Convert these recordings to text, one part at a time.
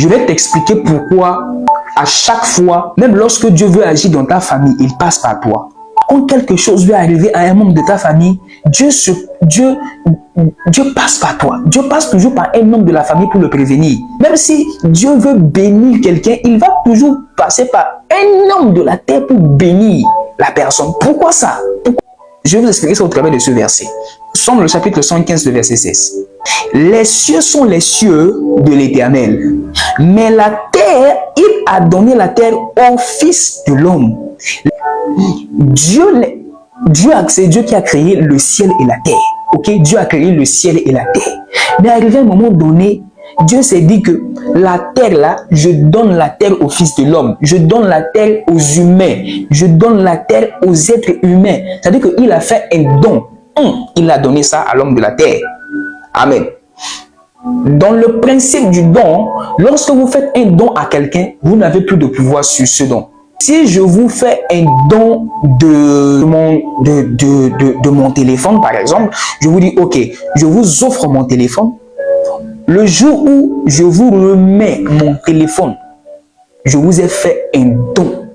Je vais t'expliquer pourquoi à chaque fois, même lorsque Dieu veut agir dans ta famille, il passe par toi. Quand quelque chose veut arriver à un membre de ta famille, Dieu passe par toi. Dieu passe toujours par un membre de la famille pour le prévenir. Même si Dieu veut bénir quelqu'un, il va toujours passer par un homme de la terre pour bénir la personne. Pourquoi ça? Je vais vous expliquer ça au travers de ce verset. Somme le chapitre 115, le verset 16. Les cieux sont les cieux de l'Éternel, mais la terre, il a donné la terre au Fils de l'homme. Dieu, c'est Dieu qui a créé le ciel et la terre. Ok, Dieu a créé le ciel et la terre. Mais arrivé à un moment donné, Dieu s'est dit que la terre là, je donne la terre au Fils de l'homme. Je donne la terre aux humains. Je donne la terre aux êtres humains. C'est-à-dire qu'il a fait un don. Il a donné ça à l'homme de la terre. Amen. Dans le principe du don, lorsque vous faites un don à quelqu'un, vous n'avez plus de pouvoir sur ce don. Si je vous fais un don de mon téléphone, par exemple, je vous dis, ok, je vous offre mon téléphone. Le jour où je vous remets mon téléphone, je vous ai fait un don.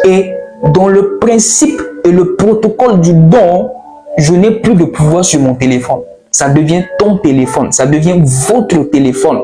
Et dans le principe et le protocole du don, je n'ai plus de pouvoir sur mon téléphone. Ça devient ton téléphone, ça devient votre téléphone.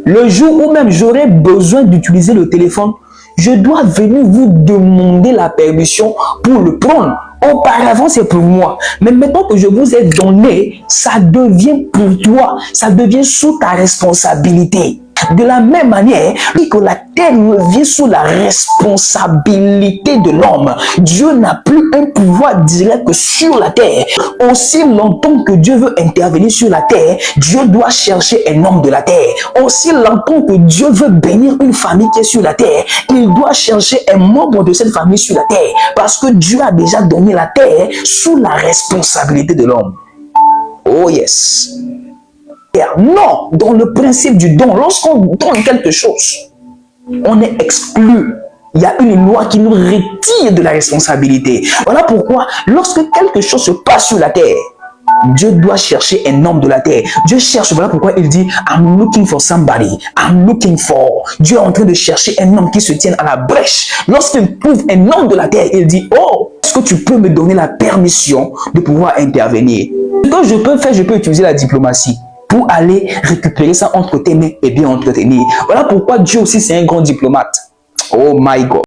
Le jour où même j'aurai besoin d'utiliser le téléphone, je dois venir vous demander la permission pour le prendre. Auparavant, c'est pour moi. Mais maintenant que je vous ai donné, ça devient pour toi. Ça devient sous ta responsabilité. De la même manière que la terre revient sous la responsabilité de l'homme, Dieu n'a plus un pouvoir direct sur la terre. Aussi longtemps que Dieu veut intervenir sur la terre, Dieu doit chercher un homme de la terre. Aussi longtemps que Dieu veut bénir une famille qui est sur la terre, il doit chercher un membre de cette famille sur la terre. Parce que Dieu a déjà donné la terre sous la responsabilité de l'homme. Oh yes. Non, dans le principe du don, lorsqu'on donne quelque chose, on est exclu. Il y a une loi qui nous retire de la responsabilité. Voilà pourquoi, lorsque quelque chose se passe sur la terre, Dieu doit chercher un homme de la terre. Dieu cherche, voilà pourquoi il dit I'm looking for somebody. I'm looking for. Dieu est en train de chercher un homme qui se tienne à la brèche. Lorsqu'il trouve un homme de la terre, il dit oh, est-ce que tu peux me donner la permission de pouvoir intervenir? Ce que je peux faire, je peux utiliser la diplomatie pour aller récupérer ça entre tes mains et bien entretenir. Voilà pourquoi Dieu aussi c'est un grand diplomate. Oh my God.